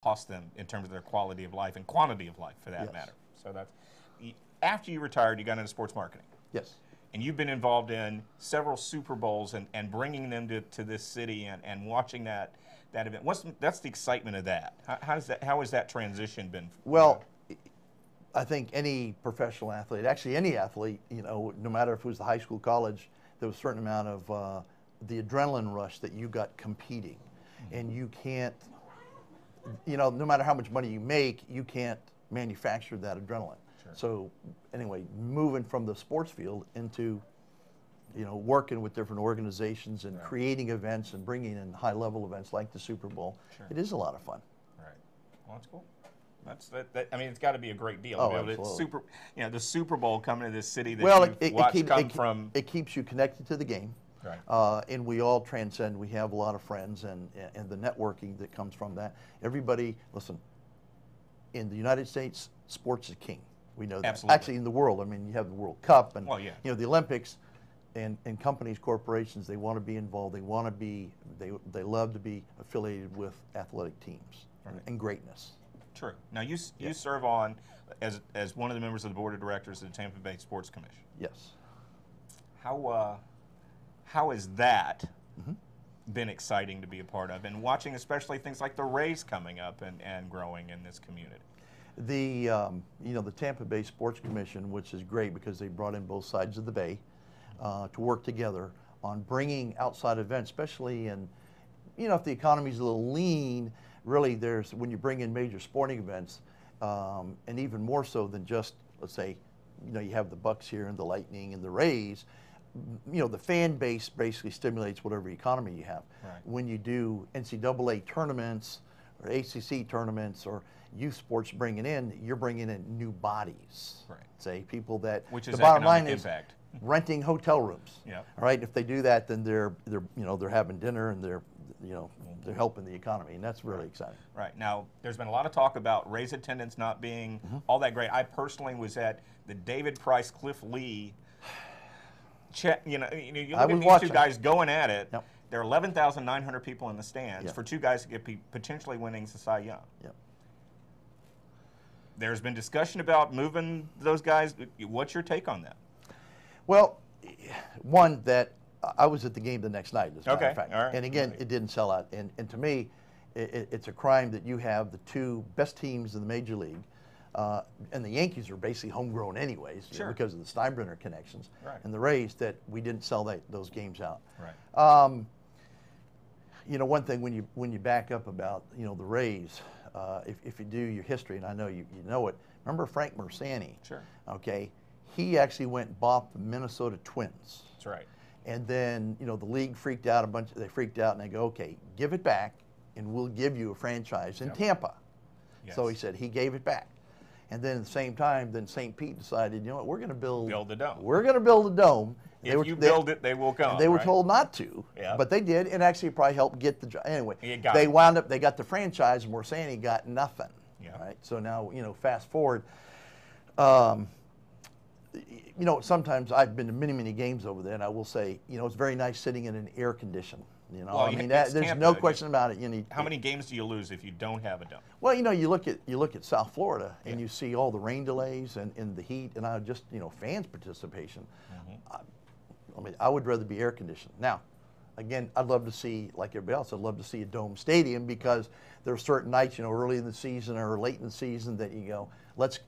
cost them in terms of their quality of life and quantity of life, for that Yes. matter. So that's after you retired, you got into sports marketing, Yes. and you've been involved in several Super Bowls and bringing them to this city and watching that event. That's the excitement of that? How has that transition been? Well, I think any professional athlete, actually any athlete, no matter if it was the high school, college, there was a certain amount of the adrenaline rush that you got competing. And you can't, no matter how much money you make, you can't manufacture that adrenaline. Sure. So anyway, moving from the sports field into, working with different organizations and creating events and bringing in high-level events like the Super Bowl, it is a lot of fun. Right. Well, that's cool. I mean, it's got to be a great deal. Oh, to be able absolutely. the Super Bowl coming to this city that Well, you've watched come from. It keeps you connected to the game. Right. And we all transcend. We have a lot of friends and the networking that comes from that. Everybody, listen, in the United States, sports is king. We know that. Absolutely. Actually, in the world, I mean, you have the World Cup and yeah. The Olympics, and companies, corporations, they want to be involved. They want to be, they love to be affiliated with athletic teams and greatness. True. Now you serve on as one of the members of the board of directors of the Tampa Bay Sports Commission. Yes. How has that been exciting to be a part of, and watching especially things like the Rays coming up and growing in this community? The Tampa Bay Sports Commission, which is great because they brought in both sides of the bay to work together on bringing outside events, especially in, if the economy's a little lean, really when you bring in major sporting events, and even more so than just, let's say, you have the Bucks here and the Lightning and the Rays, the fan base basically stimulates whatever economy you have. Right. When you do NCAA tournaments or ACC tournaments or youth sports you're bringing in new bodies. Right. Say people that, which is the bottom line impact. is renting hotel rooms. Yeah. All right. If they do that, then they're having dinner and they're helping the economy, and that's really exciting. Right. Now, there's been a lot of talk about Rays attendance not being all that great. I personally was at the David Price Cliff Lee. You look at these two guys going at it. Yep. There are 11,900 people in the stands Yep. for two guys that could be potentially winning the Cy Young. Yep. There's been discussion about moving those guys. What's your take on that? Well, one, that I was at the game the next night, as a matter of fact. All right. And again, it didn't sell out. And to me, it's a crime that you have the two best teams in the major league, and the Yankees are basically homegrown anyways, because of the Steinbrenner connections, and the Rays, that we didn't sell those games out. Right. One thing when you back up about the Rays, if you do your history, and I know you know it. Remember Frank Mersani? Sure. Okay, he actually went and bought the Minnesota Twins. That's right. And then the league freaked out they freaked out and they go, okay, give it back, and we'll give you a franchise in Tampa. Yes. So he said he gave it back. And then at the same time, then St. Pete decided, we're going to build the dome. We're going to build a dome. If you build it, they will come. They were told not to, but they did, and actually probably helped get the job. Anyway, they got the franchise, and Morsani got nothing. Yeah. Right. So now, fast forward. Sometimes I've been to many games over there, and I will say, it's very nice sitting in an air condition. There's Tampa, no question about it. How many games do you lose if you don't have a dome? Well, you look at South Florida, and you see all the rain delays and the heat, and fans' participation. I would rather be air conditioned. Now, again, I'd love to see, like everybody else, I'd love to see a dome stadium, because there are certain nights, early in the season or late in the season, that you go, let's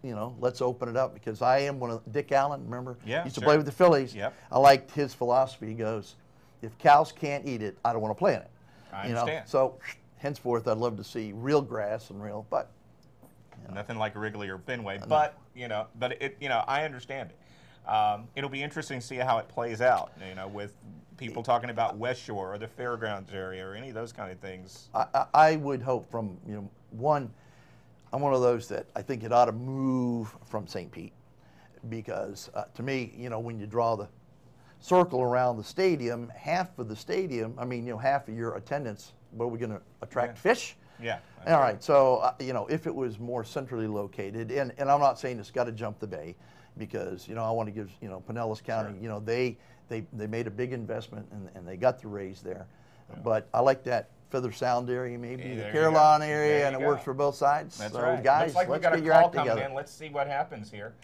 open it up, because I am one of Dick Allen, remember? Yeah, used to play with the Phillies. Yep. I liked his philosophy. He goes, if cows can't eat it, I don't want to play in it. I understand. So henceforth, I'd love to see real grass and but nothing like Wrigley or Fenway, but I understand it. It'll be interesting to see how it plays out, with people talking about West Shore or the Fairgrounds area or any of those kind of things. I would hope from, one, I'm one of those that I think it ought to move from St. Pete, because to me, when you draw the circle around the stadium, half of the stadium, half of your attendance, what are we going to attract? Fish? Yeah. All right. So, if it was more centrally located, and I'm not saying it's got to jump the bay, because, I want to give, Pinellas County, they made a big investment, and they got the Rays there. Yeah. But I like that Feather Sound area, maybe There the you Carolina go. area, There and you it go. works for both sides. That's so right. guys, Looks like we let's got get a your call act coming together. in. Let's see what happens here.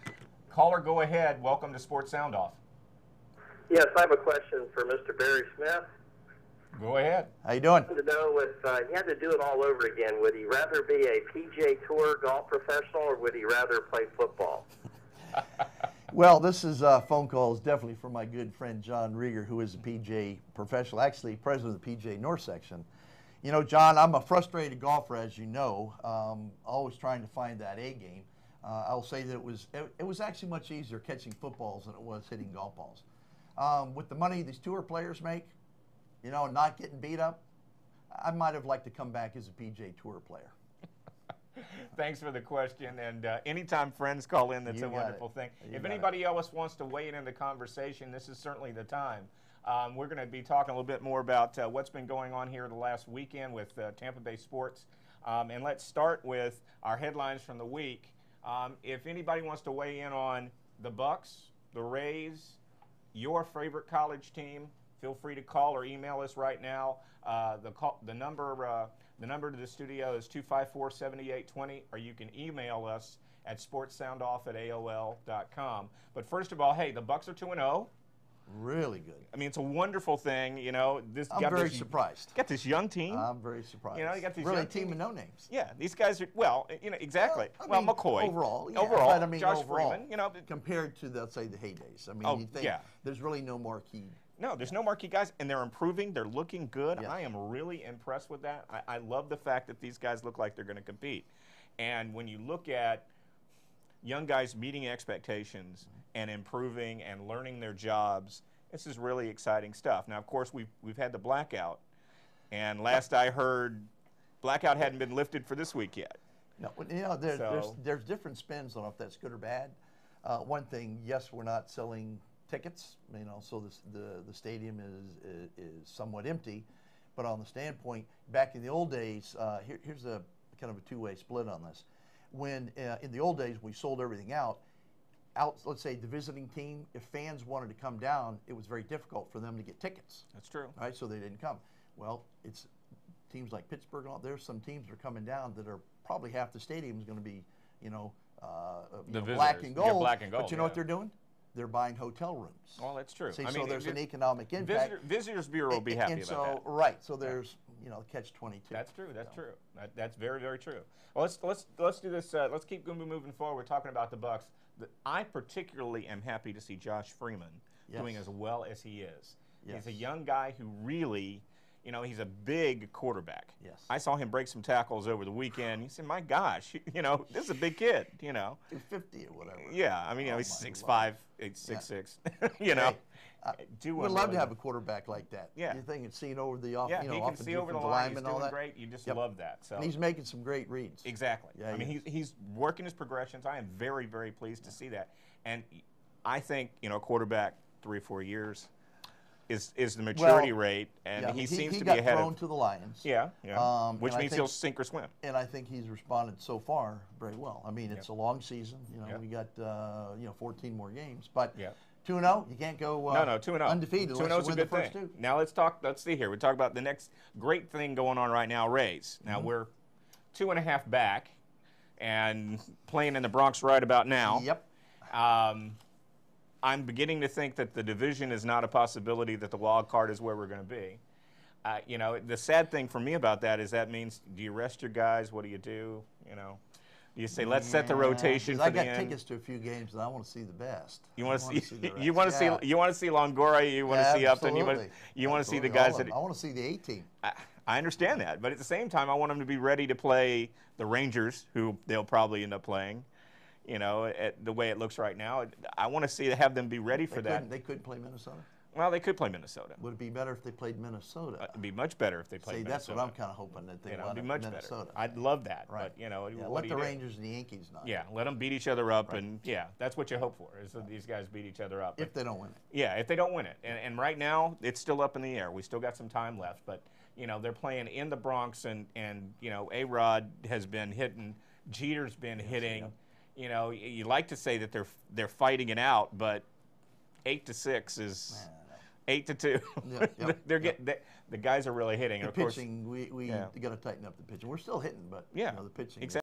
Caller, go ahead. Welcome to Sports Sound Off. Yes, I have a question for Mr. Barry Smith. Go ahead. How you doing? I wanted to know if he had to do it all over again, would he rather be a PGA Tour golf professional or would he rather play football? Well, this is a phone call is definitely for my good friend John Rieger, who is a PGA professional, actually president of the PGA North section. You know, John, I'm a frustrated golfer, as you know, always trying to find that A game. I'll say that it was actually much easier catching footballs than it was hitting golf balls. With the money these tour players make, you know, not getting beat up, I might have liked to come back as a PGA Tour player. Thanks for the question. And anytime friends call in, that's You a got wonderful it. thing. You If got anybody else wants to weigh in the conversation, this is certainly the time. We're going to be talking a little bit more about what's been going on here the last weekend with Tampa Bay sports. And let's start with our headlines from the week. If anybody wants to weigh in on the Bucks, the Rays, your favorite college team, feel free to call or email us right now. The number to the studio is 254-7820, or you can email us at sportssoundoff@aol.com. But first of all, hey, the Bucks are 2-0. Really good. I mean, it's a wonderful thing. You know, I'm very surprised. Got this young team. I'm very surprised. You know, you got these really young team with no names. Yeah, these guys are, well, you know, exactly. Well, I mean, McCoy. Overall, yeah, Overall, but I mean, Josh overall, Freeman, you know. compared to, let's say, the heydays. I mean, Oh, you think yeah. there's really no marquee. No, there's no marquee guys, and they're improving. They're looking good. Yes. I am really impressed with that. I love the fact that these guys look like they're going to compete. And when you look at young guys meeting expectations and improving and learning their jobs, this is really exciting stuff. Now, of course, we've had the blackout, and last I heard, blackout hadn't been lifted for this week yet. No, you know, So- there's different spins on if that's good or bad. One thing, yes, we're not selling tickets, you know, so the stadium is somewhat empty. But on the standpoint, back in the old days, here's a kind of a two-way split on this. When in the old days we sold everything out, let's say the visiting team, if fans wanted to come down, it was very difficult for them to get tickets. That's true. Right, so they didn't come. Well, it's teams like Pittsburgh. There's some teams that are coming down that are probably half the stadium is going to be, black and Yeah, gold. black and gold, But you know yeah. what they're doing? They're buying hotel rooms. Well, that's true. See, I so mean, there's an economic impact. Visitors Bureau will be happy and about that. so, right, so there's catch-22. That's true. That's true. That's very, very true. Well, let's do this. Let's keep moving forward. We're talking about the Bucks. I particularly am happy to see Josh Freeman doing Yes. as well as he is. Yes. He's a young guy who really, you know, he's a big quarterback. Yes. I saw him break some tackles over the weekend. You said, "My gosh, you know, this is a big kid." You know. 250 or whatever. Yeah. I mean, you know, Oh, he's my 6'5", 6'6". You know. We'd love to have a quarterback like that. Yeah. You think it's seen over the off, Yeah, you know, he off can the see over the defensive line. He's lineman and all doing that. great. You just Yep. love that. So And he's making some great reads. exactly. Yeah, I mean, he is. he's working his progressions. I am very, very pleased to see that. And I think, you know, quarterback 3 or 4 years is the maturity rate, and Yeah, he seems he to got be ahead thrown of. to the Lions. Yeah, yeah. Which and I means think- he'll sink or swim. And I think he's responded so far very well. I mean, it's a long season. You know, Yep. we got 14 more games, but Yep. 2-0, you can't go 2-0. undefeated 2-0 unless is you a win the good first thing. two. Now let's see here. We talk about the next great thing going on right now, Rays. Now we're 2.5 back and playing in the Bronx right about now. Yep. I'm beginning to think that the division is not a possibility, that the wild card is where we're going to be. You know, the sad thing for me about that is that means, do you rest your guys? What do? You know, do you say, let's set the rotation 'Cause for I the got end? tickets to a few games, and I want to see the best. You want I to wanna see, the you want to rest. see, Yeah. you want to see Longoria, you want to see Upton, you want Absolutely. to see the Absolutely. guys All that. of them. I want to see the A team. I understand that, but at the same time, I want them to be ready to play the Rangers, who they'll probably end up playing. You know, at the way it looks right now, I want to have them be ready for that. They couldn't play Minnesota. Well, they could play Minnesota. Would it be better if they played Minnesota? It'd be much better if they played See, Minnesota. that's what I'm kind of hoping that they You know, won it'd be much Minnesota. better. I'd love that, Right. but you know, Yeah, what let do the you do? Rangers and the Yankees not. Yeah, let them beat each other up, and yeah, that's what you hope for, is that these guys beat each other up. If they don't win it. Yeah, if they don't win it. And right now, it's still up in the air. We still got some time left, but, you know, they're playing in the Bronx, and you know, A-Rod has been hitting, Jeter's been hitting. yeah. You know, you like to say that they're fighting it out, but 8-6 is, 8-2. Yeah, yep, They're getting the guys are really hitting. The And of course, pitching, we yeah. got to tighten up the pitching. We're still hitting, but yeah, the pitching. exactly.